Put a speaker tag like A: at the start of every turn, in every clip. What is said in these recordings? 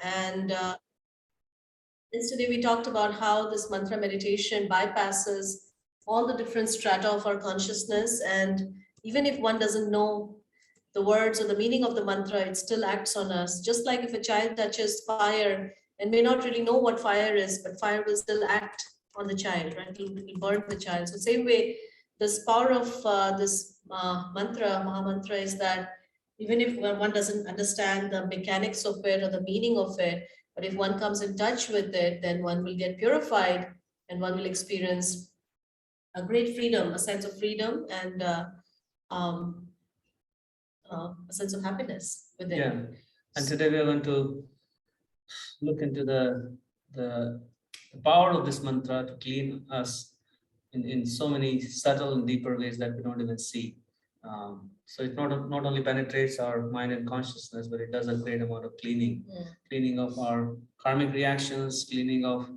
A: And yesterday we talked about how this mantra meditation bypasses all the different strata of our consciousness. And even if one doesn't know the words or the meaning of the mantra, it still acts on us. Just like if a child touches fire and may not really know what fire is, but fire will still act on the child, right? It'll burn the child. So same way, this power of this Maha mantra is that even if one doesn't understand the mechanics of it or the meaning of it, but if one comes in touch with it, then one will get purified and one will experience a great freedom, a sense of freedom, and um, a sense of happiness within.
B: Yeah, and today we are going to look into the power of this mantra to clean us in so many subtle and deeper ways that we don't even see. So it not only penetrates our mind and consciousness, but it does a great amount of cleaning of our karmic reactions, cleaning of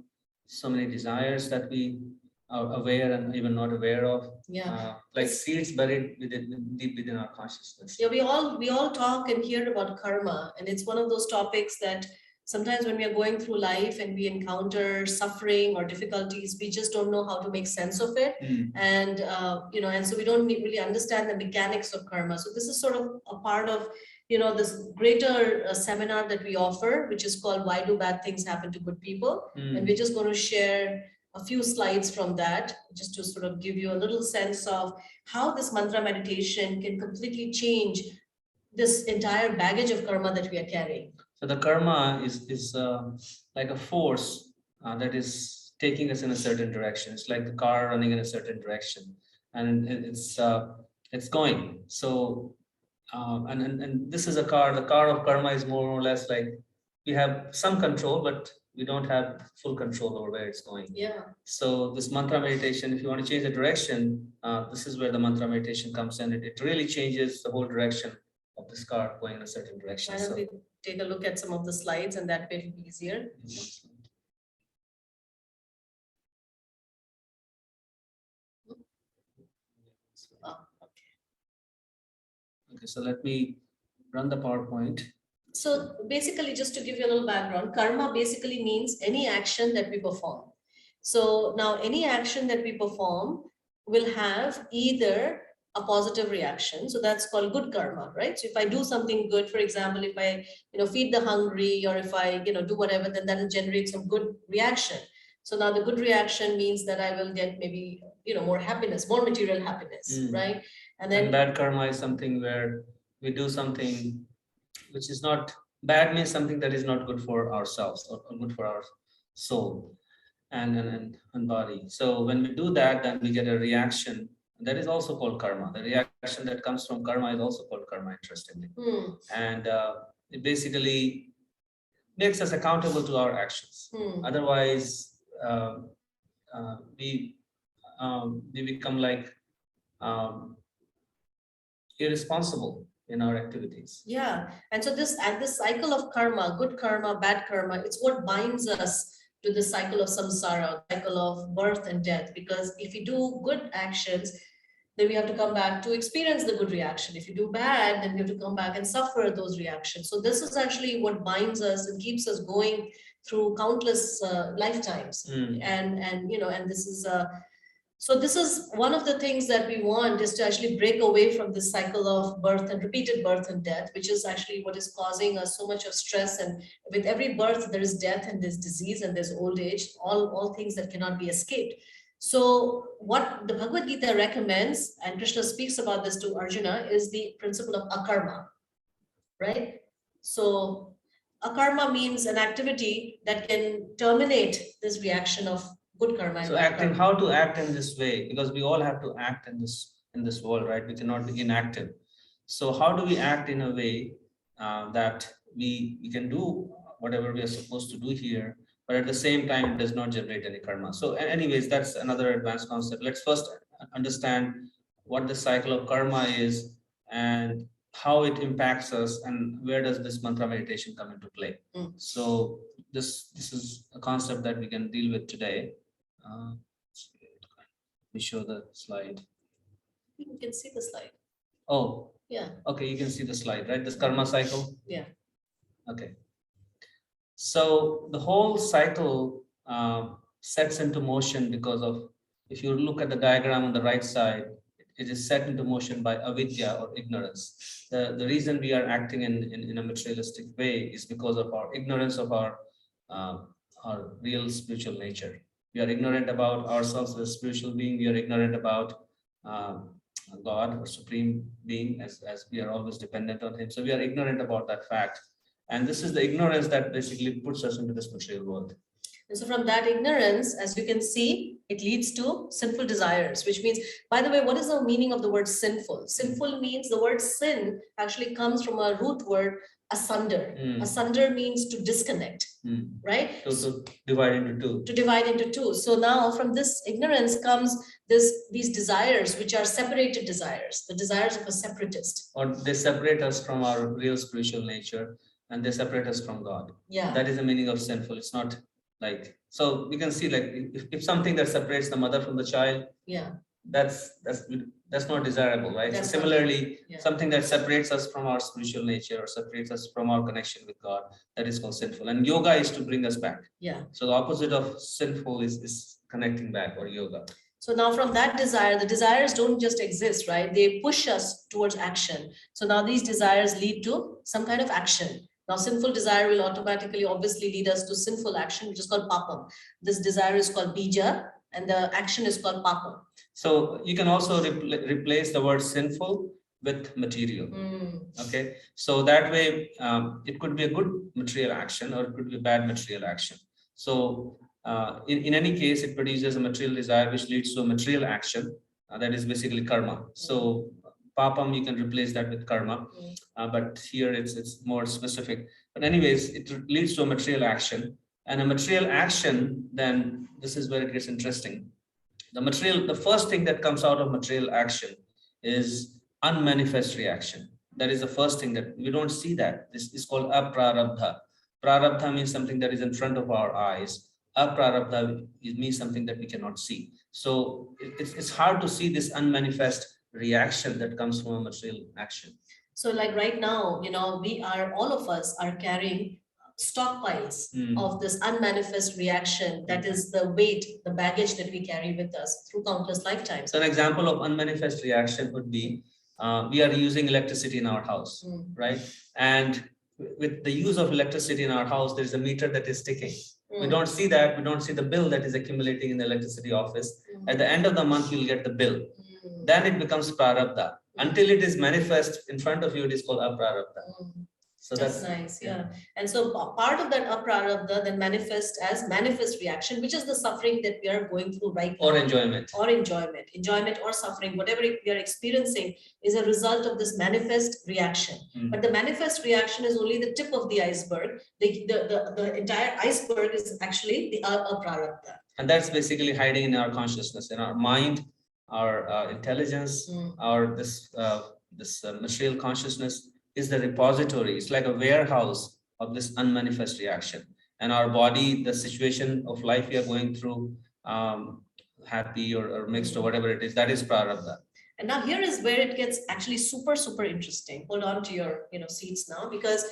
B: so many desires that we are aware and even not aware of.
A: Yeah.
B: Like seeds buried deep within our consciousness.
A: Yeah, we all talk and hear about karma, and it's one of those topics that sometimes when we are going through life and we encounter suffering or difficulties, we just don't know how to make sense of it. And and so we don't really understand the mechanics of karma. So this is sort of a part of this greater seminar that we offer, which is called Why Do Bad Things Happen to Good People? And we're just going to share a few slides from that, just to sort of give you a little sense of how this mantra meditation can completely change this entire baggage of karma that we are carrying.
B: So the karma is like a force that is taking us in a certain direction. It's like the car running in a certain direction, and it's going. So and this is a car. The car of karma is more or less like we have some control, but we don't have full control over where it's going.
A: Yeah.
B: So this mantra meditation, if you want to change the direction, this is where the mantra meditation comes in. It really changes the whole direction of this car going in a certain direction.
A: Why don't we take a look at some of the slides, and that way it'll be easier.
B: Okay, so let me run the PowerPoint.
A: So basically, just to give you a little background, karma basically means any action that we perform. So now any action that we perform will have either a positive reaction. So that's called good karma, right? So if I do something good, for example, if I, feed the hungry, or if I, do whatever, then that will generate some good reaction. So now the good reaction means that I will get maybe, more happiness, more material happiness, right?
B: And then bad karma is something where we do something which is not bad, means something that is not good for ourselves or good for our soul and body. So when we do that, then we get a reaction that is also called karma. The reaction that comes from karma is also called karma, interestingly. And it basically makes us accountable to our actions. Otherwise, we become like irresponsible in our activities.
A: Yeah, and so this cycle of karma, good karma, bad karma, it's what binds us to the cycle of samsara, cycle of birth and death. Because if we do good actions, then we have to come back to experience the good reaction. If you do bad, then we have to come back and suffer those reactions. So this is actually what binds us and keeps us going through countless lifetimes. And this is so this is one of the things that we want, is to actually break away from this cycle of birth and repeated birth and death, which is actually what is causing us so much of stress. And with every birth, there is death and there's disease and there's old age, all things that cannot be escaped. So what the Bhagavad Gita recommends, and Krishna speaks about this to Arjuna, is the principle of akarma, right? So akarma means an activity that can terminate this reaction of good karma.
B: So acting, how to act in this way, because we all have to act in this world, right? We cannot be inactive. So how do we act in a way that we can do whatever we are supposed to do here, but at the same time it does not generate any karma? So anyways, that's another advanced concept. Let's first understand what the cycle of karma is and how it impacts us, and where does this mantra meditation come into play. So this is a concept that we can deal with today. Let me show the slide.
A: You can see the slide.
B: Oh,
A: yeah.
B: Okay, you can see the slide, right? This karma cycle.
A: Yeah.
B: Okay. So the whole cycle sets into motion because of, if you look at the diagram on the right side, it is set into motion by avidya or ignorance. The reason we are acting in a materialistic way is because of our ignorance of uh, our real spiritual nature. We are ignorant about ourselves as a spiritual being. We are ignorant about God or supreme being, as we are always dependent on him. So we are ignorant about that fact. And this is the ignorance that basically puts us into this material world.
A: And so from that ignorance, as you can see, it leads to sinful desires, which means, by the way, what is the meaning of the word sinful? Sinful means, the word sin actually comes from a root word, asunder. Asunder means to disconnect, right?
B: To divide into two.
A: To divide into two. So now from this ignorance comes these desires, which are separated desires, the desires of a separatist.
B: Or they separate us from our real spiritual nature, and they separate us from God.
A: Yeah.
B: That is the meaning of sinful. It's not like, so we can see, like, if something that separates the mother from the child,
A: yeah,
B: that's not desirable, right? So similarly, something that separates us from our spiritual nature or separates us from our connection with God, that is called sinful. And yoga is to bring us back.
A: Yeah.
B: So the opposite of sinful is connecting back, or yoga.
A: So now from that desire, the desires don't just exist, right? They push us towards action. So now these desires lead to some kind of action. Now sinful desire will automatically obviously lead us to sinful action, which is called papam. This desire is called bija and the action is called papam.
B: So you can also replace the word sinful with material. Okay, so that way it could be a good material action or it could be a bad material action. So in any case, it produces a material desire which leads to a material action that is basically karma. So papam, you can replace that with karma, but here it's more specific. But anyways, it leads to a material action, and a material action, then this is where it gets interesting. The first thing that comes out of material action is unmanifest reaction. That is the first thing that we don't see. That this is called aprarabdha. Prarabdha means something that is in front of our eyes. Aprarabdha means something that we cannot see. So it's hard to see this unmanifest reaction that comes from a material action. So
A: like right now, all of us are carrying stockpiles of this unmanifest reaction. That is the weight, the baggage that we carry with us through countless lifetimes.
B: So an example of unmanifest reaction would be we are using electricity in our house, right? And with the use of electricity in our house, there's a meter that is ticking. We don't see that. We don't see the bill that is accumulating in the electricity office. At the end of the month, you'll get the bill. Then it becomes prarabdha. Until it is manifest in front of you, it is called aprarabdha. So
A: that's nice, yeah. And so part of that aprarabdha then manifests as manifest reaction, which is the suffering that we are going through right now.
B: Or enjoyment.
A: Enjoyment or suffering, whatever we are experiencing is a result of this manifest reaction. But the manifest reaction is only the tip of the iceberg. The entire iceberg is actually the aprarabdha.
B: And that's basically hiding in our consciousness, in our mind, our intelligence, our this material consciousness is the repository. It's like a warehouse of this unmanifest reaction. And our body, the situation of life we are going through, happy or mixed or whatever it is, that is prarabdha.
A: And now here is where it gets actually super, super interesting. Hold on to your seats now, because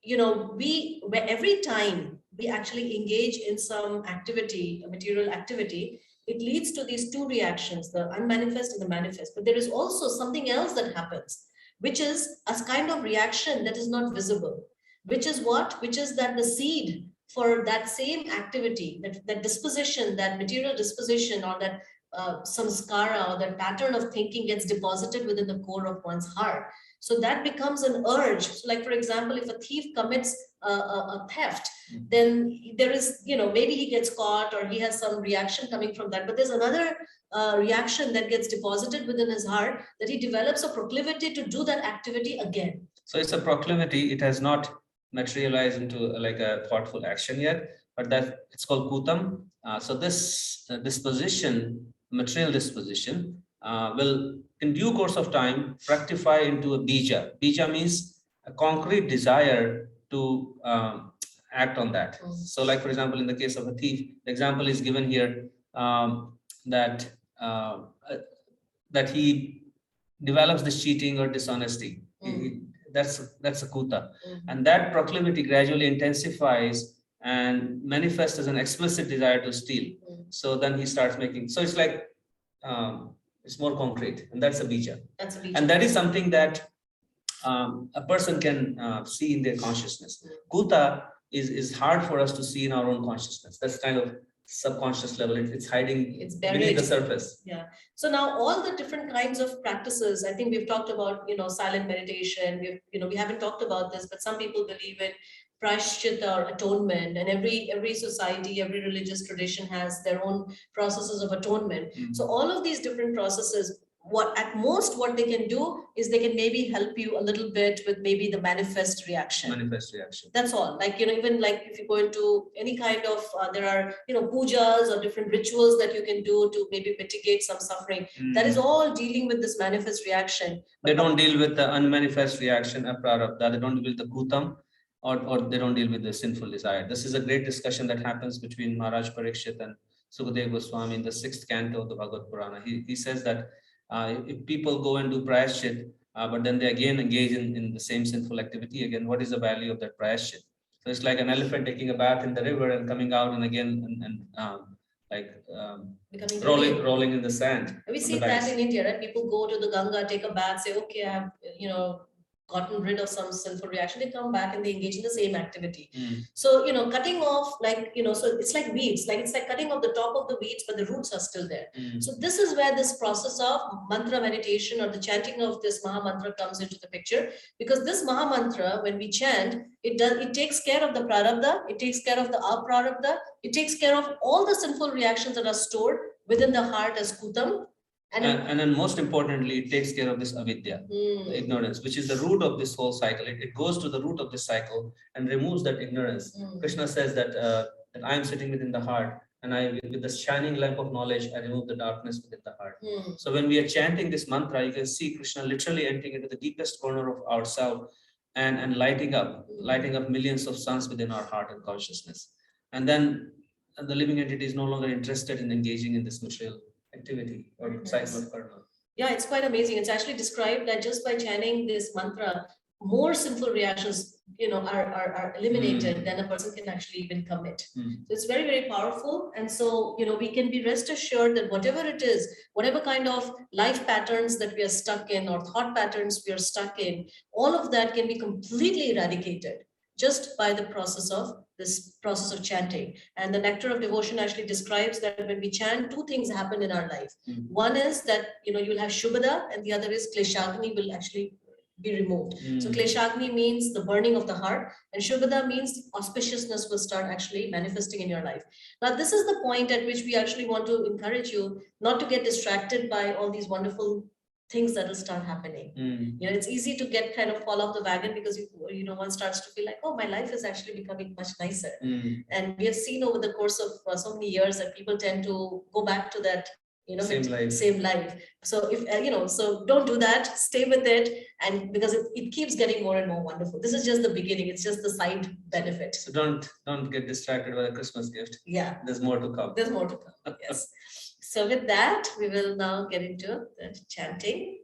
A: every time we actually engage in some activity, a material activity, it leads to these two reactions, the unmanifest and the manifest. But there is also something else that happens, which is a kind of reaction that is not visible, which is what? Which is that the seed for that same activity, that disposition, that material disposition, or that samskara, or that pattern of thinking gets deposited within the core of one's heart. So that becomes an urge. So like, for example, if a thief commits a theft, then there is, maybe he gets caught or he has some reaction coming from that. But there's another reaction that gets deposited within his heart, that he develops a proclivity to do that activity again.
B: So it's a proclivity. It has not materialized into like a thoughtful action yet, but that it's called kutam. So this disposition, material disposition, will in due course of time fructify into a bija. Bija means a concrete desire to act on that. So like, for example, in the case of a thief, the example is given here, that he develops this cheating or dishonesty. That's a kuta. And that proclivity gradually intensifies and manifest as an explicit desire to steal. So then he starts making, so it's like, it's more concrete, and that's a bija.
A: That's a bija.
B: And that is something that a person can see in their consciousness. Kuta is hard for us to see in our own consciousness. That's kind of subconscious level. It's hiding, it's buried beneath the surface.
A: Yeah. So now all the different kinds of practices, I think we've talked about, silent meditation. We haven't talked about this, but some people believe in prashchita or atonement, and every society, every religious tradition has their own processes of atonement. So all of these different processes, what they can do is they can maybe help you a little bit with maybe the manifest reaction. That's all. Like, even like if you go into any kind of there are pujas or different rituals that you can do to maybe mitigate some suffering. That is all dealing with this manifest reaction.
B: They don't deal with the unmanifest reaction, aprarabdha. They don't deal with the kutam, or they don't deal with the sinful desire. This is a great discussion that happens between Maharaj Parikshit and Sukadeva Goswami in the 6th canto of the Bhagavad Purana. He says that if people go and do prayashchit, but then they again engage in the same sinful activity, again, what is the value of that prayashchit? So it's like an elephant taking a bath in the river and coming out and again rolling in the sand.
A: We see that in India, right? People go to the Ganga, take a bath, say, okay, I have, gotten rid of some sinful reaction. They come back and they engage in the same activity. So, cutting off, so it's like weeds, it's like cutting off the top of the weeds, but the roots are still there. So this is where this process of mantra meditation or the chanting of this Maha Mantra comes into the picture, because this Maha Mantra, when we chant, it takes care of the prarabdha, it takes care of the aprarabdha, it takes care of all the sinful reactions that are stored within the heart as kutam.
B: And then most importantly, it takes care of this avidya, the ignorance, which is the root of this whole cycle. It goes to the root of this cycle and removes that ignorance. Krishna says that I am sitting within the heart, and with the shining lamp of knowledge, I remove the darkness within the heart. So when we are chanting this mantra, you can see Krishna literally entering into the deepest corner of ourselves and lighting up millions of suns within our heart and consciousness. And then the living entity is no longer interested in engaging in this material activity or cycle of karma.
A: Yeah, it's quite amazing. It's actually described that just by chanting this mantra, more sinful reactions, are eliminated than a person can actually even commit. So it's very, very powerful. And so, we can be rest assured that whatever it is, whatever kind of life patterns that we are stuck in or thought patterns we are stuck in, all of that can be completely eradicated just by the process of chanting. And the nectar of devotion actually describes that when we chant, two things happen in our life. One is that you'll have shubhada, and the other is kleshagni will actually be removed. So kleshagni means the burning of the heart, and shubhada means auspiciousness will start actually manifesting in your life. Now, this is the point at which we actually want to encourage you not to get distracted by all these wonderful things that will start happening. It's easy to get kind of fall off the wagon because one starts to feel like, oh, my life is actually becoming much nicer. And we have seen over the course of so many years that people tend to go back to that same life. So if so don't do that, stay with it, and because it keeps getting more and more wonderful. This is just the beginning, it's just the side benefit.
B: So don't get distracted by the Christmas gift.
A: Yeah,
B: there's more to come.
A: Yes. So with that, we will now get into the chanting.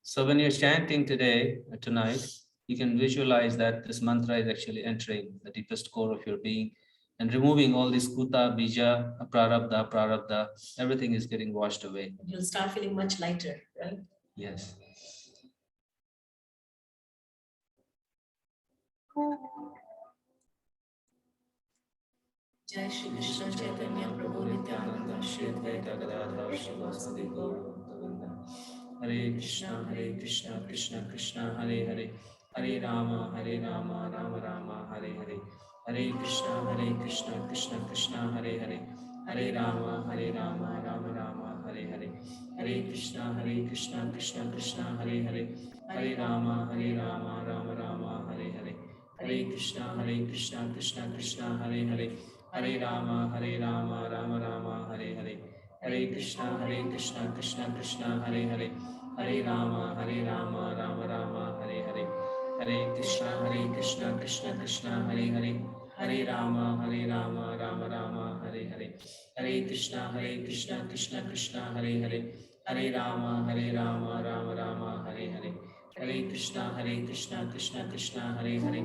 B: So when you're chanting tonight, you can visualize that this mantra is actually entering the deepest core of your being and removing all this kuta, bija, prarabdha, everything is getting washed away.
A: You'll start feeling much lighter, right?
B: Yes.
A: Jai Shri Krishna Chaitanya Prabhu Nityananda Shri Advaita Gadadhar Shivasadi Gauravandan.
B: Hare Krishna, Krishna Krishna, Hare Hare, Hare Rama, Rama Rama, Hare Hare. Hare Krishna, Krishna Krishna, Hare Hare, Hare Rama, Rama Rama, Hare Hare. Hare Krishna, Krishna Krishna, Hare Hare, Hare Rama, Rama Rama, Hare Hare. Hare Krishna, Krishna Krishna, Hare Hare, Hare Rama, Rama Rama, Hare Hare. Hare Krishna, Krishna Krishna, Hare Hare, Hare Rama, Rama Rama, Hare Hare. Hare Krishna, Krishna Krishna, Hare Hare, Hare Rama, Rama Rama, Hare Hare. Hare Krishna, Krishna Krishna, Hare Hare, Hare Rama, Rama Rama, Hare Hare. Hare Krishna, Krishna Krishna, Hare Hare,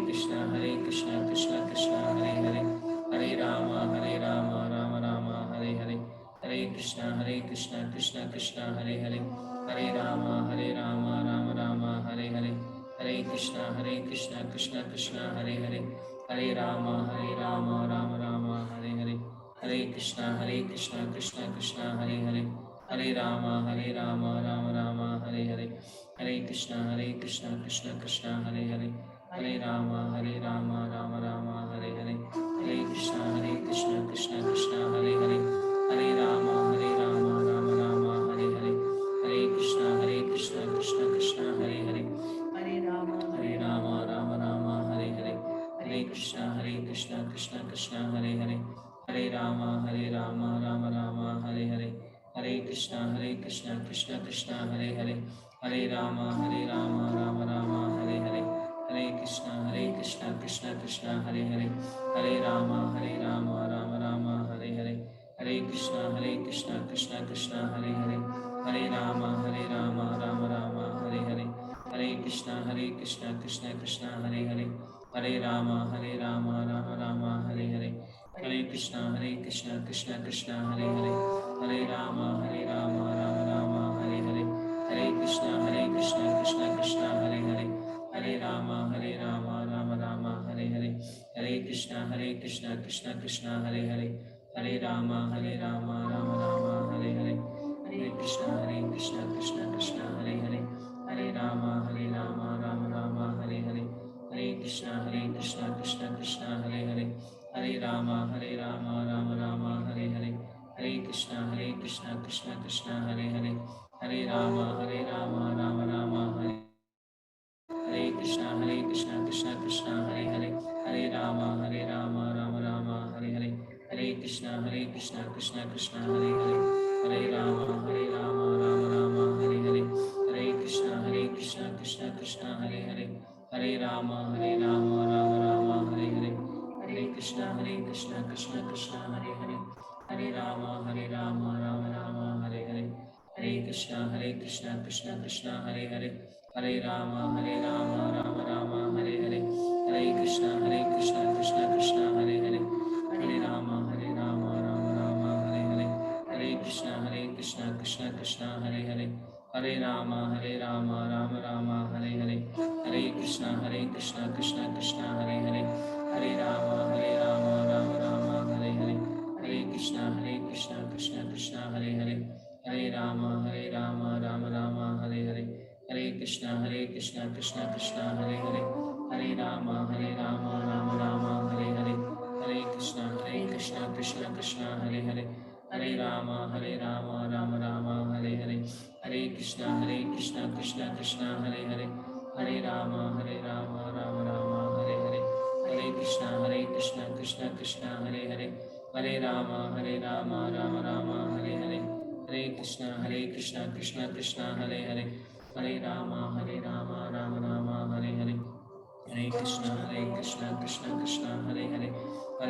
B: Krishna, Krishna Krishna, Hare Hare, Hare Rama, Rama Rama, Hare Hare, Hare Krishna, Krishna Krishna, Hare Hare, Hare Rama, Rama Rama, Hare Hare, Hare Krishna, Krishna Krishna, Hare Hare, Hare Rama, Rama Rama, Hare Hare, Hare Krishna, Krishna Krishna, Hare Hare, Hare Rama, Rama Rama, Hare Hare, Hare Krishna, Krishna Krishna, Hare Hare, Hare Rama, Rama Rama, Hare Hare, Hare Krishna, Krishna Krishna, Hare Hare, Hare Rama, Rama Rama, Hare Hare, Hare Krishna, Krishna Krishna, Hare Hare, Hare Rama, Rama Hare Hare, Hare Krishna, Krishna Krishna, Hare Hare, Hare Rama, Rama Rama, Hare Hare, Hare Krishna, Krishna Krishna, Hare Hare, Hare Rama, Rama Rama, Hare Hare, Hare Krishna, Krishna Krishna, Hare Hare, Hare Rama, Rama Rama, Hare Hare, Hare Krishna, Krishna Krishna, Hare Hare, Hare Rama, Rama Rama, Hare Hare, Hare Krishna, Krishna Krishna, Hare Hare, Hare Rama, Rama Rama, Hare Hare, Hare Krishna, Krishna Krishna, Hare Hare, Hare Rama, Rama Rama, Hare Hare, Hare Krishna, Krishna Krishna, Hare Hare, Hare Rama, Rama Rama, Hare Hare, Hare Krishna, Krishna Krishna, Hare Hare, Hare Rama, Rama Rama, Hare Hare, Hare Krishna, Krishna Krishna, Hare Hare, Hare Rama, Rama Rama, Hare Hare, Hare Krishna Krishna Krishna Hare Hare, Hare Rama Rama Rama Hare Hare, Hare Krishna Krishna Krishna Hare Hare, Hare Rama Rama Rama Hare Hare, Hare Krishna Krishna Krishna Hare Hare, Hare Rama Rama Rama Hare Hare, Hare Krishna Krishna Krishna Hare Hare, Hare Rama Rama Rama Hare Hare, Hare Krishna Krishna Hare Hare, Hare Rama Rama Rama Hare Hare, Hare Krishna Krishna Hare Hare, Hare Rama Rama Rama Hare Hare, Hare Krishna Krishna Hare Hare, Hare Rama Rama Rama Hare Hare, Hare Krishna Krishna Hare Hare, Hare Rama Rama Rama Hare Hare, Hare Krishna Krishna Hare Hare, Hare Rama Rama Rama Hare Hare, Hare Krishna Krishna Hare Hare, Hare Rama Rama Rama Hare Hare, Hare Krishna Krishna Hare Hare, Hare Rama Rama Rama Hare Hare, Hare Krishna Krishna Hare Hare, Hare Rama Rama Rama Hare Hare, Hare Krishna Krishna Hare Hare, Hare Rama Rama Rama Hare Hare, Hare Krishna Krishna Krishna Hare Hare, Hare Rama Rama Rama Hare Hare, Hare Krishna Krishna Krishna Hare Hare, Hare Rama Rama Rama Hare Hare, Hare Krishna Krishna Krishna Hare Hare, Hare Rama Rama Rama Hare Hare, Hare Krishna Krishna Krishna Hare Hare,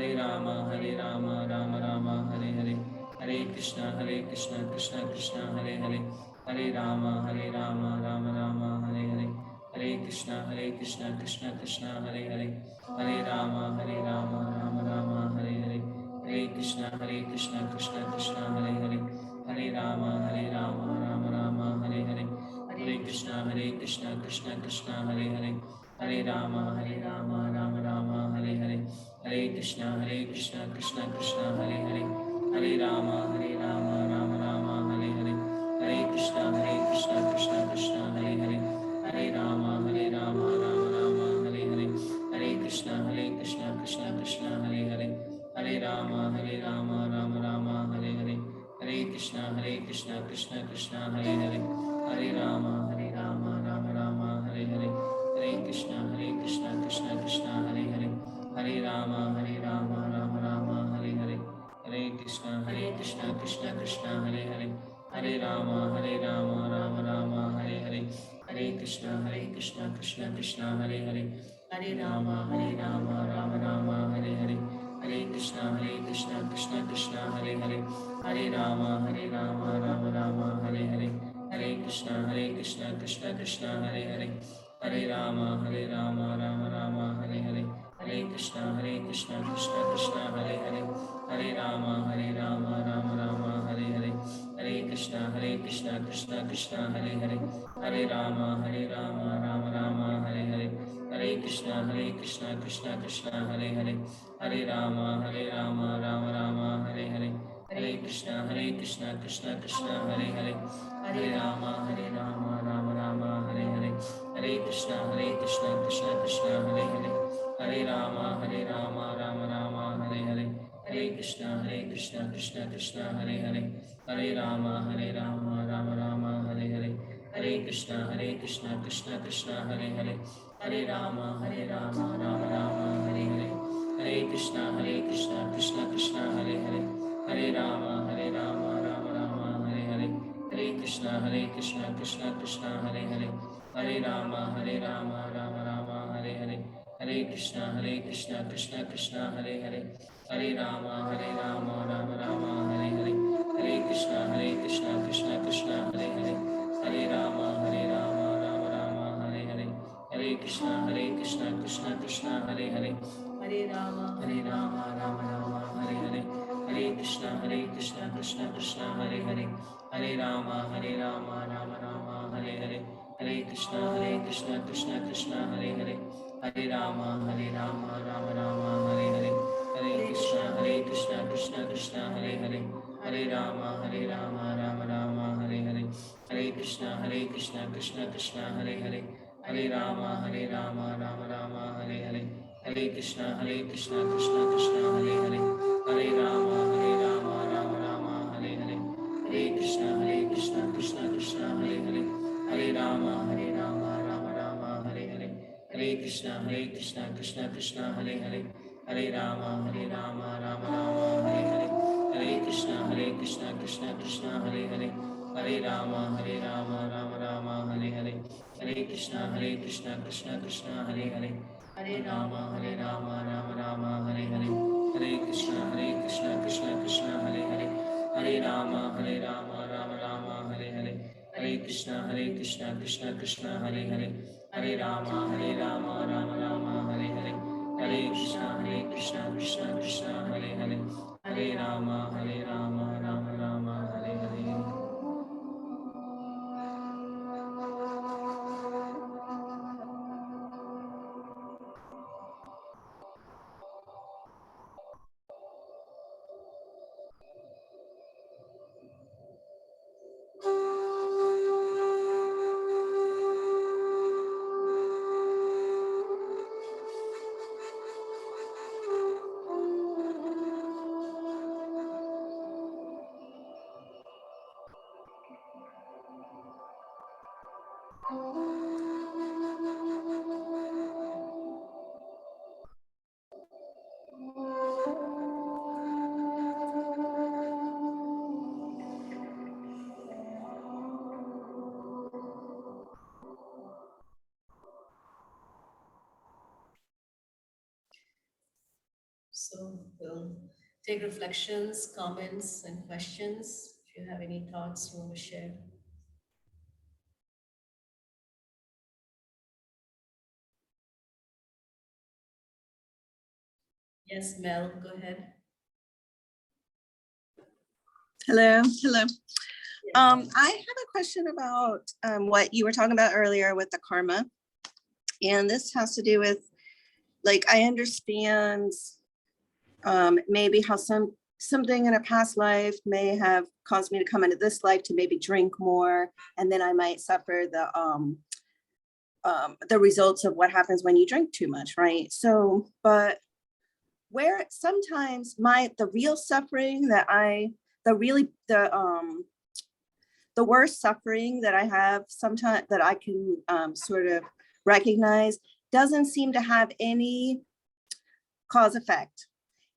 B: Hare Rama Rama Rama Hare Hare, Hare Krishna Krishna Krishna Hare Hare, Hare Rama Rama Rama Hare Hare, Hare Krishna Krishna Krishna Hare Hare, Hare Rama Rama Rama Hare Hare, Hare Krishna Krishna Krishna Hare Hare, Hare Rama Rama Rama Hare Hare, Hare Krishna Krishna Krishna Hare Hare, Hare Rama Rama Rama Hare Hare, Hare Krishna Krishna Krishna Hare Hare, Hare Rama Rama Rama Hare Hare, Hare Krishna Krishna Krishna Hare Hare, Hare Rama Rama Rama Hare Hare, Hare Krishna Krishna Krishna Hare Hare, Hare Rama Rama Rama Hare Hare, Hare Krishna Krishna Krishna Hare Hare, Hare Rama Rama Rama Hare Hare, Hare Krishna Krishna Krishna Hare Hare, Hare Rama Rama Rama Hare Hare, Hare Krishna Krishna Krishna Hare Hare, Hare Rama Rama Rama Hare Hare, Hare Krishna Krishna Krishna Hare Hare, Hare Rama Rama Rama Hare Hare, Hare Krishna Krishna Krishna Hare Hare, Hare Rama Rama Rama Hare Hare, Hare Krishna Krishna Krishna Hare Hare, Hare Rama Rama Rama Hare Hare, Hare Krishna Krishna Krishna Hare Hare, Hare Rama Rama Rama Hare Hare, Hare Krishna Krishna Krishna Hare Hare, Hare Rama Rama Rama Hare Hare, Hare Krishna Krishna Krishna Hare Hare, Hare Rama Rama Rama Hare Hare, Hare Krishna Krishna Krishna Hare Hare, Hare Rama Rama Rama Hare Hare, Hare Krishna Krishna Krishna Hare Hare, Hare Rama Rama Rama Hare Hare, Hare Krishna Krishna Krishna Hare Hare, Hare Rama Rama Rama Hare Hare, Hare Krishna Krishna Krishna Hare Hare, Hare Rama Rama Rama Hare Hare, Hare Krishna Krishna Krishna Hare Hare, Hare Rama Rama Rama Hare Hare, Hare Krishna Krishna Krishna Hare Hare, Hare Rama Rama Rama Hare Hare, Hare Krishna Krishna Krishna Hare Hare, Hare Rama Rama Rama Hare Hare, Hare Krishna Krishna Krishna Hare Hare, Hare Rama Rama Rama Hare Hare, Hare Krishna Krishna Krishna Hare Hare, Hare Rama Rama Rama Hare Hare, Hare Krishna Krishna Krishna Hare Hare, Hare Rama Rama Rama Hare Hare, Hare Krishna Krishna Krishna Hare Hare, Hare Rama Rama Rama Hare Hare, Hare Krishna Krishna Krishna Hare Hare, Hare Rama Rama Rama Hare Hare, Hare Krishna Krishna Krishna Hare Hare, Hare Rama Rama Rama Hare Hare Hare, Hare Krishna Krishna Krishna Hare Hare, Hare Rama Rama Rama Hare Hare, Hare Krishna Krishna Krishna Hare Hare, Hare Rama Rama Rama Hare Hare, Hare Krishna Krishna Krishna Hare Hare, Hare Rama Rama Rama Hare Hare, Hare Krishna Krishna Krishna Hare Hare, Hare Rama Rama Rama Hare Hare, Hare Krishna Krishna Krishna Hare Hare, Hare Rama Rama Rama Hare Hare, Hare Krishna Krishna Krishna Hare Hare, Hare Rama Rama Rama Hare Hare, Hare Krishna Krishna Krishna Hare Hare, Hare Rama Rama Rama Hare Hare, Hare Krishna Krishna Krishna Hare Hare, Hare Rama Rama Rama Hare Hare.
A: So we'll take reflections, comments, and questions. If you have any thoughts you want to share. Yes, Mel, go ahead.
C: Hello. I have a question about what you were talking about earlier with the karma. And this has to do with, like, I understand maybe how something in a past life may have caused me to come into this life to maybe drink more, and then I might suffer the results of what happens when you drink too much, right? So, but where sometimes the real suffering that the worst suffering that I have sometimes that I can sort of recognize doesn't seem to have any cause effect.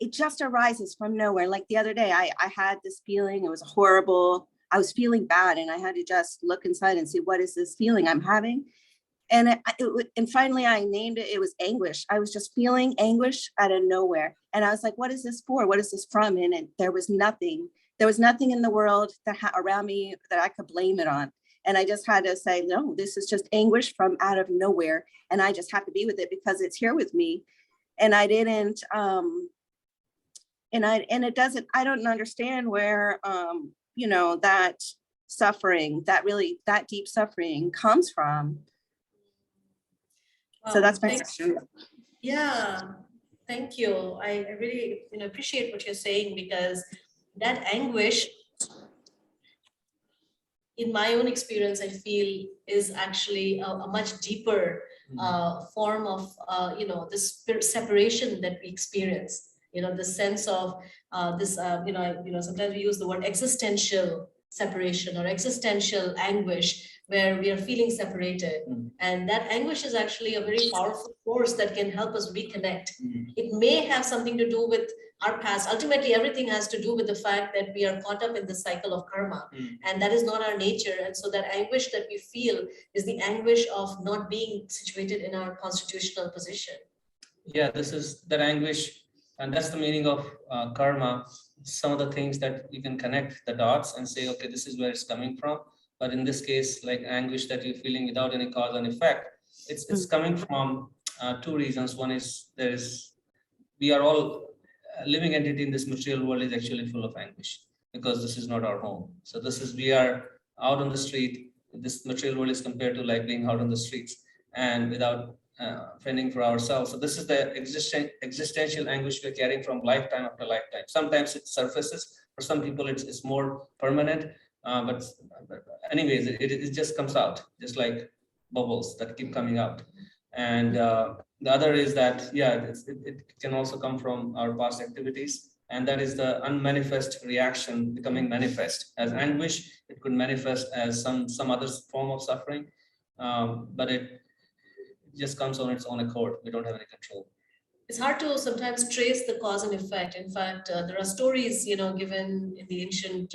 C: It just arises from nowhere. Like the other day, I had this feeling, it was horrible. I was feeling bad and I had to just look inside and see, what is this feeling I'm having? And and finally I named it. It was anguish. I was just feeling anguish out of nowhere. And I was like, what is this for? What is this from? And there was nothing in the world that around me that I could blame it on. And I just had to say, no, this is just anguish from out of nowhere. And I just have to be with it because it's here with me. And I didn't, I don't understand where, that suffering, that deep suffering comes from. So that's my question.
A: Yeah, thank you. I really appreciate what you're saying, because that anguish, in my own experience, I feel is actually a much deeper form of this separation that we experience. The sense of this. Sometimes we use the word existential separation or existential anguish, where we are feeling separated. And that anguish is actually a very powerful force that can help us reconnect. It may have something to do with our past. Ultimately, everything has to do with the fact that we are caught up in the cycle of karma, and that is not our nature. And so that anguish that we feel is the anguish of not being situated in our constitutional position.
B: Yeah, this is that anguish, and that's the meaning of karma. Some of the things that you can connect the dots and say, okay, this is where it's coming from. But in this case, like anguish that you're feeling without any cause and effect, it's coming from two reasons. One is we are all living entity in this material world is actually full of anguish, because this is not our home. So we are out on the street. This material world is compared to like being out on the streets and without fending for ourselves. So this is the existential anguish we're carrying from lifetime after lifetime. Sometimes it surfaces. For some people, it's more permanent. But anyways, it just comes out, just like bubbles that keep coming out. And the other is that, yeah, it can also come from our past activities. And that is the unmanifest reaction becoming manifest as anguish. It could manifest as some other form of suffering, but it just comes on its own accord. We don't have any control.
A: It's hard to sometimes trace the cause and effect. In fact, there are stories, given in the ancient,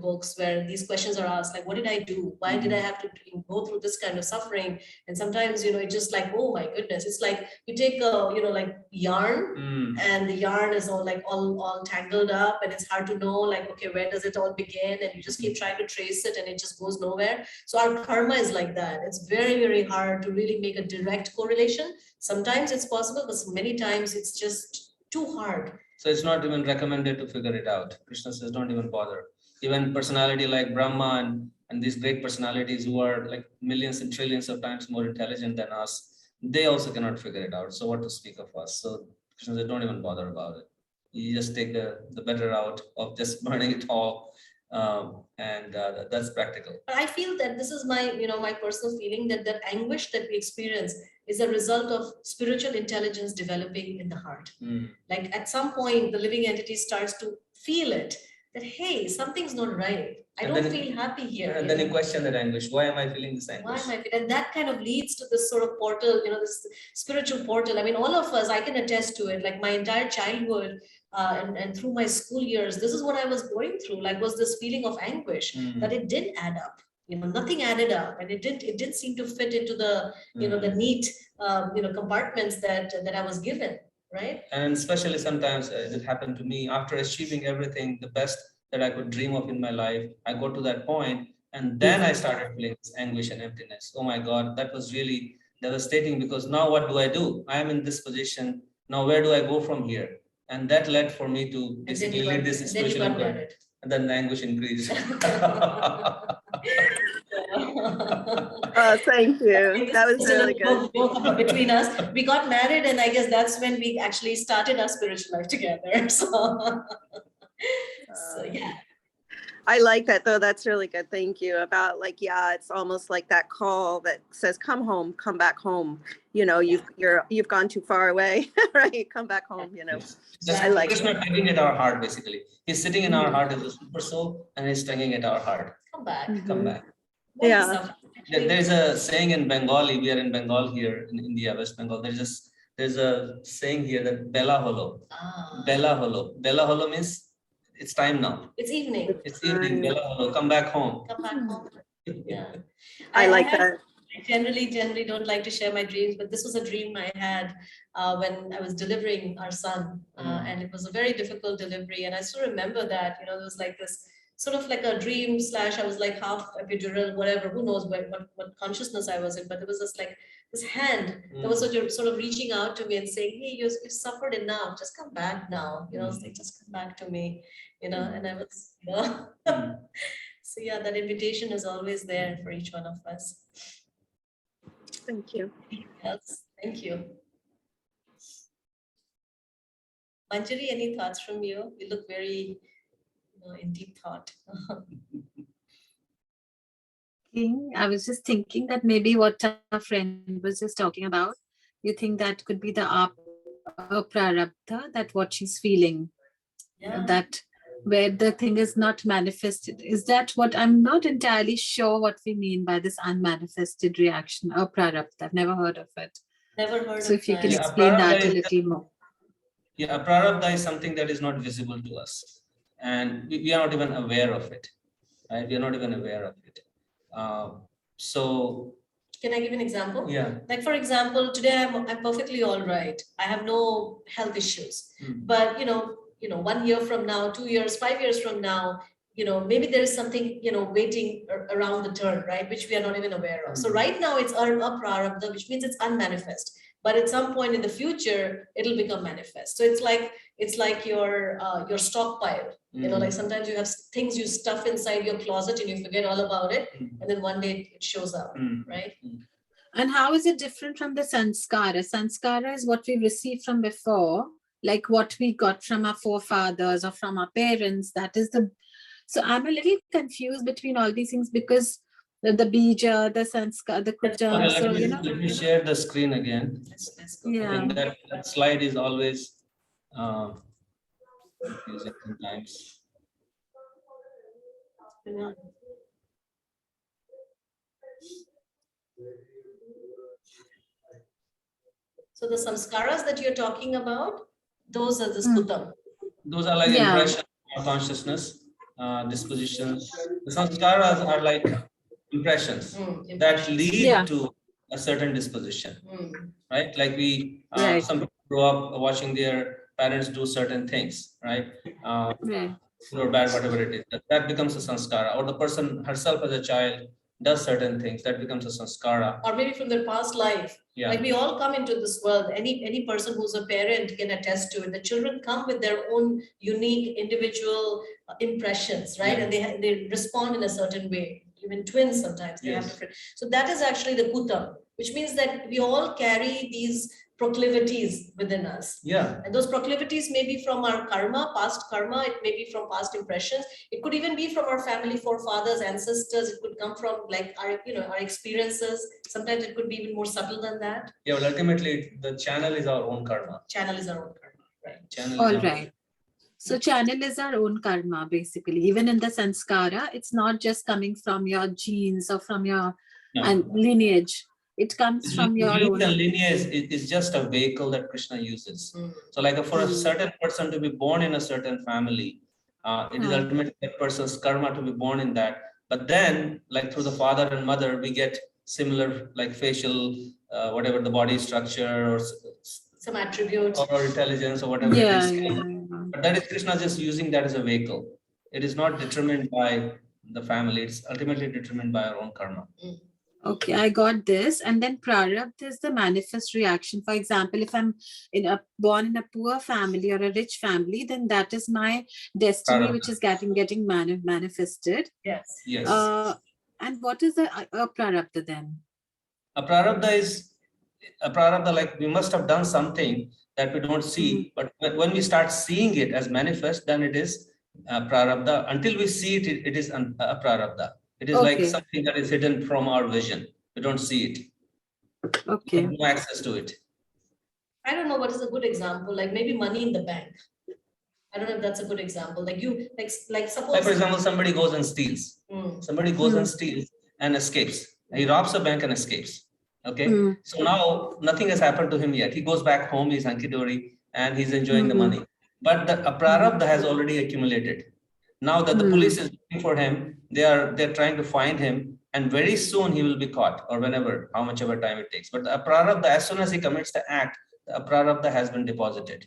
A: books where these questions are asked, like, what did I do? Why did I have to go through this kind of suffering? And sometimes, it's just like, oh my goodness, it's like you take a, like yarn, and the yarn is all tangled up, and it's hard to know, like, okay, where does it all begin? And you just keep trying to trace it, and it just goes nowhere. So our karma is like that. It's very, very hard to really make a direct correlation. Sometimes it's possible, but many times it's just too hard.
B: So it's not even recommended to figure it out. Krishna says, don't even bother. Even personality like Brahma and these great personalities who are like millions and trillions of times more intelligent than us, they also cannot figure it out. So what to speak of us? So Krishna says, don't even bother about it. You just take the better route of just burning it all. That's practical.
A: But I feel that this is my personal feeling that anguish that we experience is a result of spiritual intelligence developing in the heart. Like at some point, the living entity starts to feel it, that, hey, something's not right. I don't feel happy here.
B: And then you question that anguish. Why am I feeling this anguish?
A: Why am I feeling? And that kind of leads to this sort of portal, this spiritual portal. I mean, all of us, I can attest to it. Like my entire childhood and through my school years, this is what I was going through. Like, was this feeling of anguish that it didn't add up. Nothing added up, and it didn't seem to fit into the the neat compartments that I was given, right?
B: And especially sometimes it happened to me after achieving everything the best that I could dream of in my life. I got to that point, and then I started feeling this anguish and emptiness. Oh my God, that was really devastating, because now what do I do? I am in this position. Now where do I go from here? And that led for me to basically lead this spiritual inquiry. And then the anguish increased.
C: Thank you. That was really good.
A: Between us, we got married, and I guess that's when we actually started our spiritual life together. So yeah.
C: I like that though. That's really good. Thank you. About like, yeah, it's almost like that call that says, come home, come back home. You've gone too far away, right? Come back home,
B: Yes.
C: I like
B: Krishna tugging at our heart, basically. He's sitting in our heart as a super soul, and he's tugging at our heart.
A: Come back.
B: Come back.
C: Yeah.
B: There's a saying in Bengali. We are in Bengal here in India, West Bengal. There's a saying here that Bela Holo. Bela Holo. Bela Holo means it's time now.
A: It's evening.
B: It's evening. Bela Holo. Come back home.
A: Come back home. Yeah.
C: I like that.
A: I generally don't like to share my dreams, but this was a dream I had when I was delivering our son, and it was a very difficult delivery. And I still remember that, there was like this sort of like a dream / I was like half epidural, whatever, who knows what consciousness I was in, but there was this hand that was sort of reaching out to me and saying, hey, you've suffered enough, just come back now, it's like, just come back to me, and I was, so yeah, that invitation is always there for each one of us.
C: Thank you.
A: Yes, thank you. Manjari, any thoughts from you? You look very in deep thought.
D: I was just thinking that maybe what our friend was just talking about, you think that could be the prarabdha, that what she's feeling, that where the thing is not manifested. Is that what? I'm not entirely sure what we mean by this unmanifested reaction or prarabdha. I've never heard of it.
A: Never heard
D: so
A: of
D: if you
A: that.
D: can explain that a little more.
B: Yeah, a prarabdha is something that is not visible to us, and we are not even aware of it, right? We are not even aware of it. So
A: can I give an example?
B: Yeah.
A: Like, for example, today I'm perfectly all right. I have no health issues. But 1 year from now, 2 years, 5 years from now, maybe there is something, waiting around the turn, right? Which we are not even aware of. So right now it's a prarabdha, which means it's unmanifest. But at some point in the future, it'll become manifest. So it's like your stockpile. Like sometimes you have things you stuff inside your closet and you forget all about it, and then one day it shows up, right?
D: And how is it different from the sanskara? Sanskara is what we received from before, like what we got from our forefathers or from our parents. That is the. So I'm a little confused between all these things, because the bija, the sanskar, the kutam.
A: That's
D: So,
B: Let me share the screen again.
A: let's go.
B: I
D: yeah.
B: think that slide is always confusing sometimes.
A: Yeah. So the samskaras that you're talking about, those are the skutam.
B: Those are like
D: Yeah.
B: impression of consciousness, dispositions. The sanskaras are like impressions that lead
D: Yeah.
B: to a certain disposition, right? Like
D: Right.
B: some people grow up watching their parents do certain things, right?
D: Right.
B: Good or bad, whatever it is, that becomes a sanskara. Or the person herself as a child does certain things, that becomes a sanskara.
A: Or maybe from their past life.
B: Yeah.
A: Like we all come into this world. Any person who's a parent can attest to it. The children come with their own unique individual impressions, right?
B: Yeah.
A: And they respond in a certain way. Even twins sometimes they have
B: Yes.
A: different. So that is actually the kutam, which means that we all carry these proclivities within us.
B: Yeah.
A: And those proclivities may be from our karma, past karma. It may be from past impressions. It could even be from our family forefathers, ancestors. It could come from like our experiences. Sometimes it could be even more subtle than that.
B: Yeah, but ultimately the channel is our own karma.
A: Channel is our own karma, right?
B: Channel
D: All
B: is our
D: right. So channel is our own karma, basically. Even in the sanskara, it's not just coming from your genes or from your
B: No.
D: lineage. It comes from your
B: Genes
D: own.
B: and lineage is just a vehicle that Krishna uses. So like for a certain person to be born in a certain family, it is ultimately that person's karma to be born in that. But then like through the father and mother, we get similar like facial, whatever the body structure or
A: Some attributes.
B: or intelligence or whatever
D: Yeah,
B: it is.
D: yeah.
B: But that is Krishna just using that as a vehicle. It is not determined by the family. It's ultimately determined by our own karma.
D: Okay, I got this. And then prarabdha is the manifest reaction. For example, if I'm born in a poor family or a rich family, then that is my destiny,
B: Prarabdha.
D: which is getting manifested.
A: Yes.
B: Yes.
D: And what is the prarabdha then?
B: A prarabdha is a prarabdha, like we must have done something that we don't see, but when we start seeing it as manifest, then it is prarabdha. Until we see it, it is a prarabdha. It is like
D: Okay.
B: something that is hidden from our vision. We don't see it.
D: Okay.
B: We have no access to it.
A: I don't know what is a good example, like maybe money in the bank. I don't know if that's a good example. Like suppose.
B: Like for example, somebody goes and steals. Somebody goes and steals and escapes. He robs a bank and escapes. Okay. So now nothing has happened to him yet. He goes back home, he's hunky-dory, and he's enjoying the money. But the prarabdha has already accumulated. Now that the police is looking for him, they're trying to find him, and very soon he will be caught, or whenever, how much ever time it takes. But the prarabdha, as soon as he commits the act, the prarabdha has been deposited.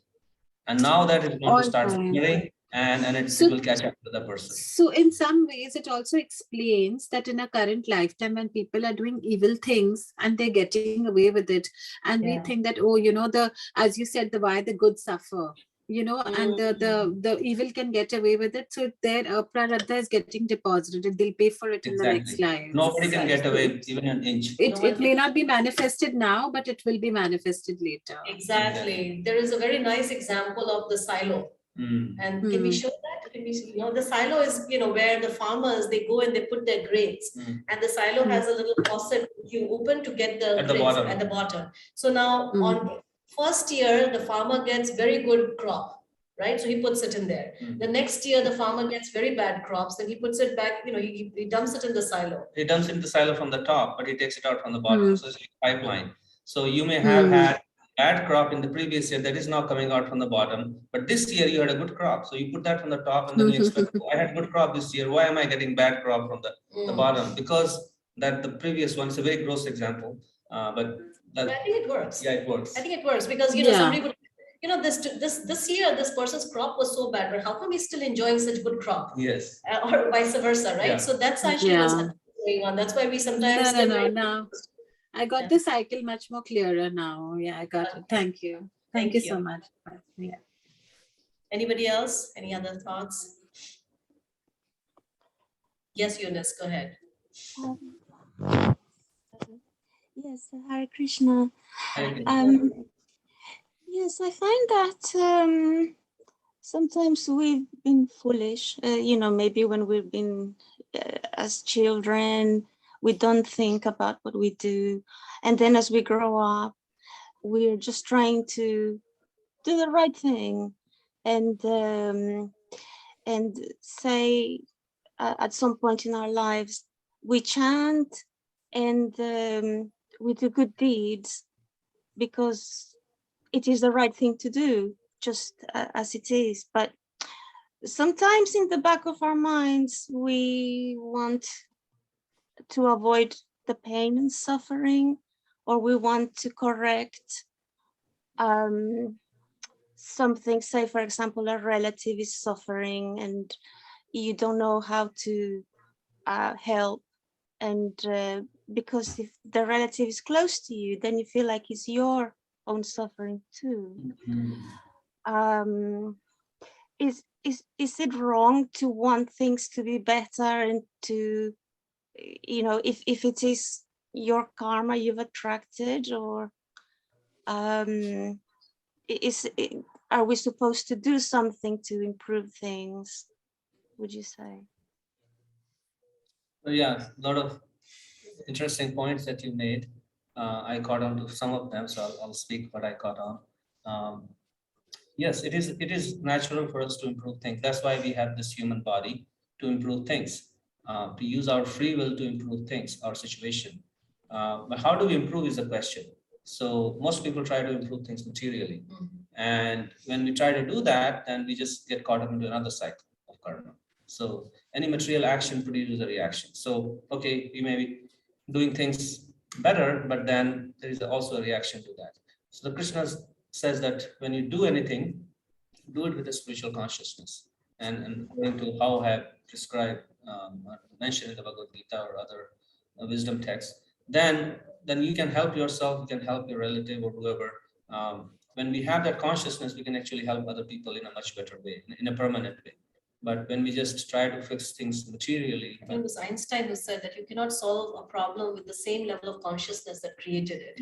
B: And now that is going to start smearing, and it will catch up to the person.
D: So in some ways, it also explains that in a current lifetime, when people are doing evil things and they're getting away with it, and we think that, oh, as you said, why the good suffer, and the evil can get away with it. So their prarabdha is getting deposited. They'll pay for it in the next life.
B: Nobody can get away even an inch.
D: It may not be manifested now, but it will be manifested later.
A: Exactly. There is a very nice example of the silo. And can we show that? Can we see? The silo is, where the farmers, they go and they put their grains. And the silo has a little faucet you open to get the grains at the bottom. So now on first year, the farmer gets very good crop, right? So he puts it in there. The next year, the farmer gets very bad crops. Then he puts it back, he dumps it in the silo.
B: He dumps it in the silo from the top, but he takes it out from the bottom. So it's like a pipeline. So you may have had bad crop in the previous year that is now coming out from the bottom, but this year you had a good crop. So you put that from the top and then you expect, I had good crop this year. Why am I getting bad crop from the bottom? Because that the previous one is a very gross example, but
A: I think it works.
B: Yeah, it works.
A: I think it works because somebody would, this year this person's crop was so bad, but how come he's still enjoying such good crop?
B: Yes.
A: Or vice versa, right?
B: Yeah.
A: So that's actually what's going on. That's why we sometimes
D: No. I got the cycle much more clearer now. Yeah, I got it. Thank you. Thank you so much. Yeah.
A: Anybody else? Any other thoughts? Yes, Eunice, go ahead.
E: Yes, Hare Krishna. Yes, I find that sometimes we've been foolish, maybe when we've been as children we don't think about what we do. And then as we grow up, we're just trying to do the right thing and say at some point in our lives, we chant and we do good deeds because it is the right thing to do, just as it is. But sometimes in the back of our minds, we want to avoid the pain and suffering, or we want to correct something. Say, for example, a relative is suffering and you don't know how to help. And because if the relative is close to you, then you feel like it's your own suffering too. Is it wrong to want things to be better and to, you know, if it is your karma you've attracted, or are we supposed to do something to improve things, would you say?
B: So yeah, a lot of interesting points that you made. I caught on to some of them, so I'll speak what I caught on. Yes, it is natural for us to improve things. That's why we have this human body, to improve things, to use our free will to improve things, our situation. But how do we improve is the question. So most people try to improve things materially. And when we try to do that, then we just get caught up into another cycle of karma. So any material action produces a reaction. So, okay, we may be doing things better, but then there is also a reaction to that. So the Krishna says that when you do anything, do it with a spiritual consciousness. And according to how I have prescribed, mentioned in the Bhagavad Gita or other wisdom texts, then you can help yourself, you can help your relative or whoever. When we have that consciousness, we can actually help other people in a much better way, in a permanent way. But when we just try to fix things materially.
A: I think it was Einstein who said that you cannot solve a problem with the same level of consciousness that created it.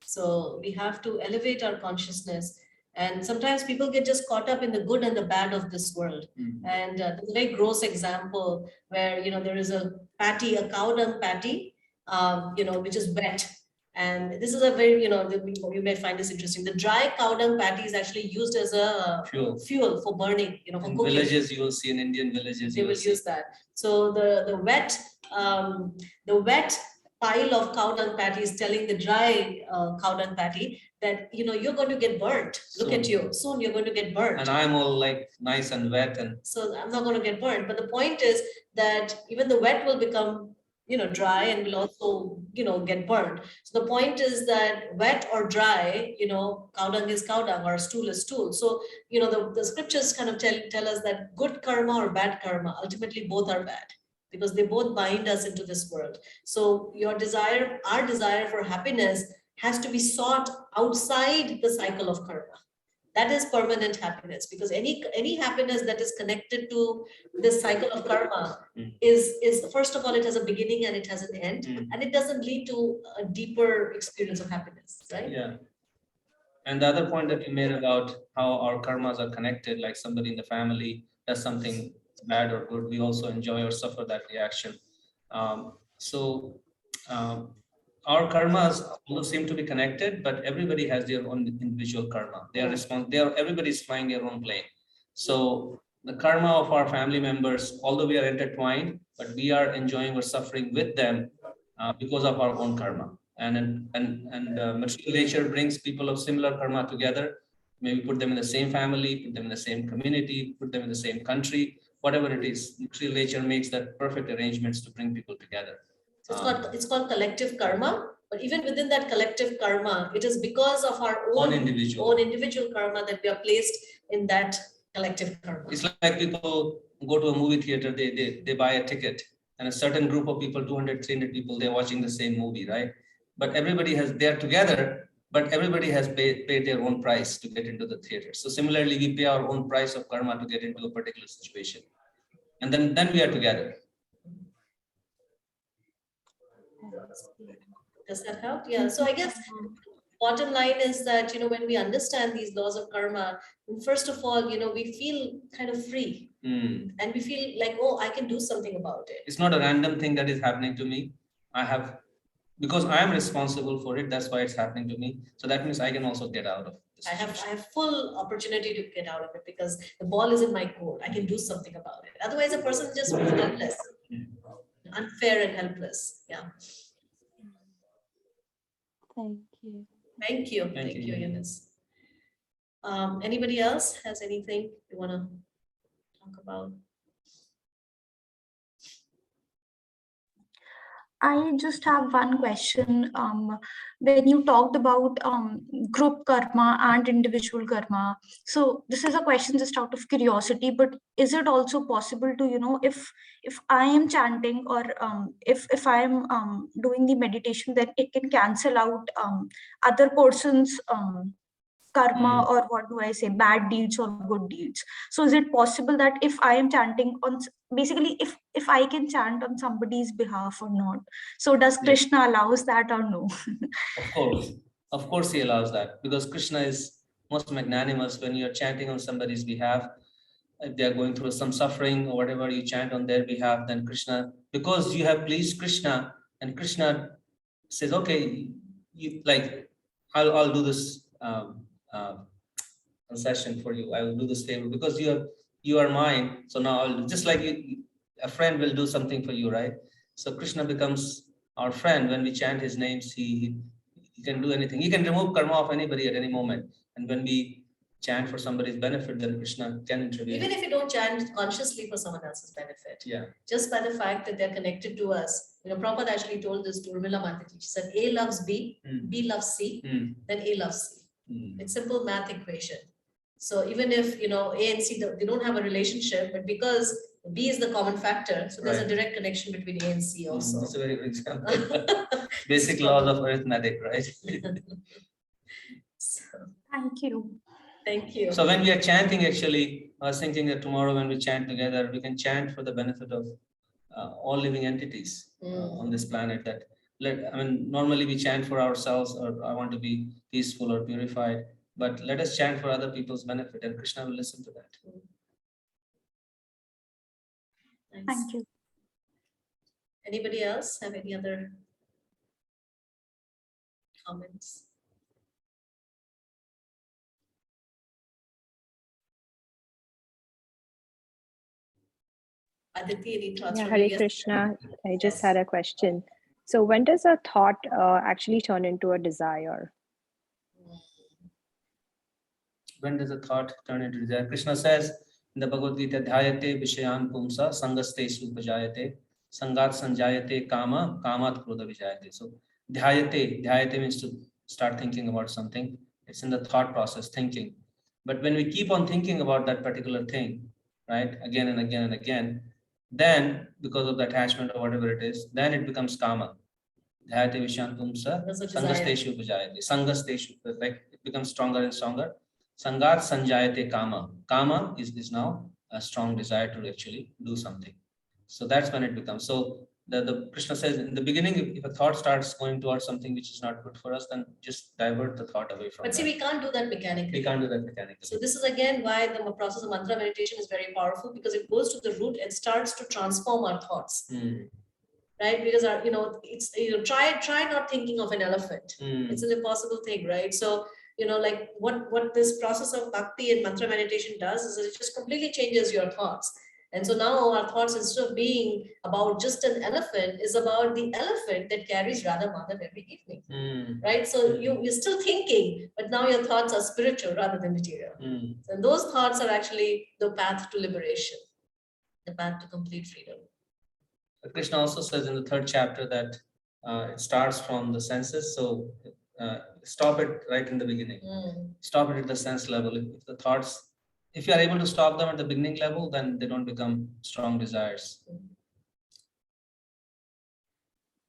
A: So we have to elevate our consciousness. And sometimes people get just caught up in the good and the bad of this world. And there's a very gross example where, you know, there is a patty, a cow dung patty, you know, which is wet. And this is a very, you know, you may find this interesting. The dry cow dung patty is actually used as a fuel for burning, you know, for
B: in
A: cooking.
B: Villages, you will see in Indian villages,
A: They will use that. So the wet pile of cow dung patty is telling the dry cow dung patty that, you know, you're going to get burnt. Look at you. Soon you're going to get burnt.
B: And I'm all like nice and wet, and
A: so I'm not going to get burnt. But the point is that even the wet will become, you know, dry and will also, you know, get burnt. So the point is that wet or dry, you know, cow dung is cow dung or stool is stool. So, you know, the scriptures kind of tell us that good karma or bad karma, ultimately both are bad, because they both bind us into this world. So our desire for happiness has to be sought outside the cycle of karma. That is permanent happiness, because any happiness that is connected to this cycle of karma is first of all, it has a beginning and it has an end, and it doesn't lead to a deeper experience of happiness, right?
B: Yeah. And the other point that you made about how our karmas are connected, like somebody in the family does something bad or good, we also enjoy or suffer that reaction. Our karmas also seem to be connected, but everybody has their own individual karma. Everybody's flying their own plane. So the karma of our family members, although we are intertwined, but we are enjoying or suffering with them because of our own karma. And material nature brings people of similar karma together. Maybe put them in the same family, put them in the same community, put them in the same country, whatever it is. Material nature makes that perfect arrangements to bring people together.
A: It's called collective karma, but even within that collective karma, it is because of our own individual karma that we are placed in that collective karma.
B: It's like people go to a movie theater, they buy a ticket, and a certain group of people, 200, 300 people, they're watching the same movie, right? But they're together, but everybody has paid their own price to get into the theater. So similarly, we pay our own price of karma to get into a particular situation. And then we are together.
A: Does that help? Yeah. So I guess bottom line is that, you know, when we understand these laws of karma, first of all, you know, we feel kind of free. And we feel like, oh, I can do something about it.
B: It's not a random thing that is happening to me. I have, because I am responsible for it, that's why it's happening to me. So that means I can also get out of this.
A: I have full opportunity to get out of it because the ball is in my court. I can do something about it. Otherwise, a person just feels helpless, unfair and helpless. Yeah.
E: Thank you.
A: Thank you.
B: Thank you.
A: Eunice. Anybody else has anything you want to talk about?
F: I just have one question. When you talked about group karma and individual karma, so this is a question just out of curiosity. But is it also possible to, if I am chanting or if I am doing the meditation, then it can cancel out other person's karma, or what do I say, bad deeds or good deeds. So is it possible that if I am chanting on basically if I can chant on somebody's behalf or not? So does
B: Yes.
F: Krishna allows that or no?
B: Of course he allows that, because Krishna is most magnanimous. When you're chanting on somebody's behalf, if they are going through some suffering or whatever, you chant on their behalf, then Krishna, because you have pleased Krishna, and Krishna says, okay, you like, I'll do this concession for you. I will do this favor because you are mine. So now I'll do, just like a friend will do something for you, right? So Krishna becomes our friend when we chant his names. He can do anything. He can remove karma of anybody at any moment. And when we chant for somebody's benefit, then Krishna can intervene.
A: Even if you don't chant consciously for someone else's benefit,
B: Yeah.
A: just by the fact that they're connected to us. Prabhupada actually told this to Urmila Mataji. She said, A loves B, B loves C, then A loves C. It's simple math equation. So even if, A and C, they don't have a relationship, but because B is the common factor, so there's a direct connection between A and C also.
B: That's a very good example. Basic laws of arithmetic, right?
A: So,
F: Thank you.
A: thank you.
B: So when we are chanting, actually, I was thinking that tomorrow when we chant together, we can chant for the benefit of all living entities on this planet. That normally we chant for ourselves, or I want to be peaceful or purified, but let us chant for other people's benefit, and Krishna will listen to that.
A: Nice.
F: Thank you.
A: Anybody else have any other comments? Aditi, any thoughts?
G: Yeah,
A: from
G: Hare
A: you?
G: Krishna. I just
A: Yes.
G: had a question. So when does a thought actually turn into a desire?
B: When does a thought turn into desire? Krishna says in the Bhagavad Gita, Dhyayate Vishayan Pumsa Sangaste Supajayate Sangat Sanjayate Kama Kamat Krodha Vijayate. So Dhyayate means to start thinking about something. It's in the thought process, thinking. But when we keep on thinking about that particular thing, right, again and again and again, then because of the attachment or whatever it is, then it becomes Kama. Dhyayate Vishayan Pumsa
A: That's a desire.
B: Sangasteshu Vijayate. Sangasteshu, like it becomes stronger and stronger. Sangat Sanjayate Kama. Kama is now a strong desire to actually do something. So that's when it becomes. So the Krishna says in the beginning, if a thought starts going towards something which is not good for us, then just divert the thought away from
A: But see,
B: that.
A: we can't do that mechanically.
B: We can't do that mechanically.
A: So this is again why the process of mantra meditation is very powerful, because it goes to the root and starts to transform our thoughts. Right? Because it's try not thinking of an elephant. It's an impossible thing, right? So like what this process of bhakti and mantra meditation does is it just completely changes your thoughts. And so now our thoughts, instead of being about just an elephant, is about the elephant that carries Radha Madhav every evening. Right? So you're still thinking, but now your thoughts are spiritual rather than material. And those thoughts are actually the path to liberation, the path to complete freedom.
B: Krishna also says in the 3rd chapter that it starts from the senses. So stop it right in the beginning. Stop it at the sense level. If the thoughts, if you are able to stop them at the beginning level, then they don't become strong desires.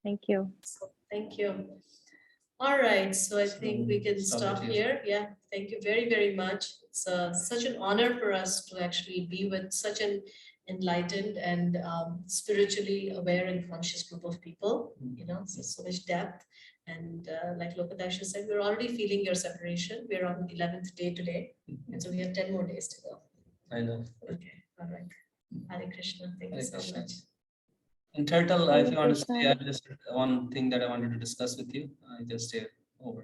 G: Thank you.
A: Thank you. All right, so I think we can stop here. Yeah, thank you very, very much. It's such an honor for us to actually be with such an enlightened and spiritually aware and conscious group of people. So much depth. And like Lokadasha said, we're already feeling your separation. We're on the 11th day today. And so we have 10 more days to go.
B: I know.
A: Okay, all right. Hare Krishna. Thank you so much.
B: In turtle, if
E: Thank
B: you want
E: you,
B: to say,
E: sir.
B: just one thing that I wanted to discuss with you, just here.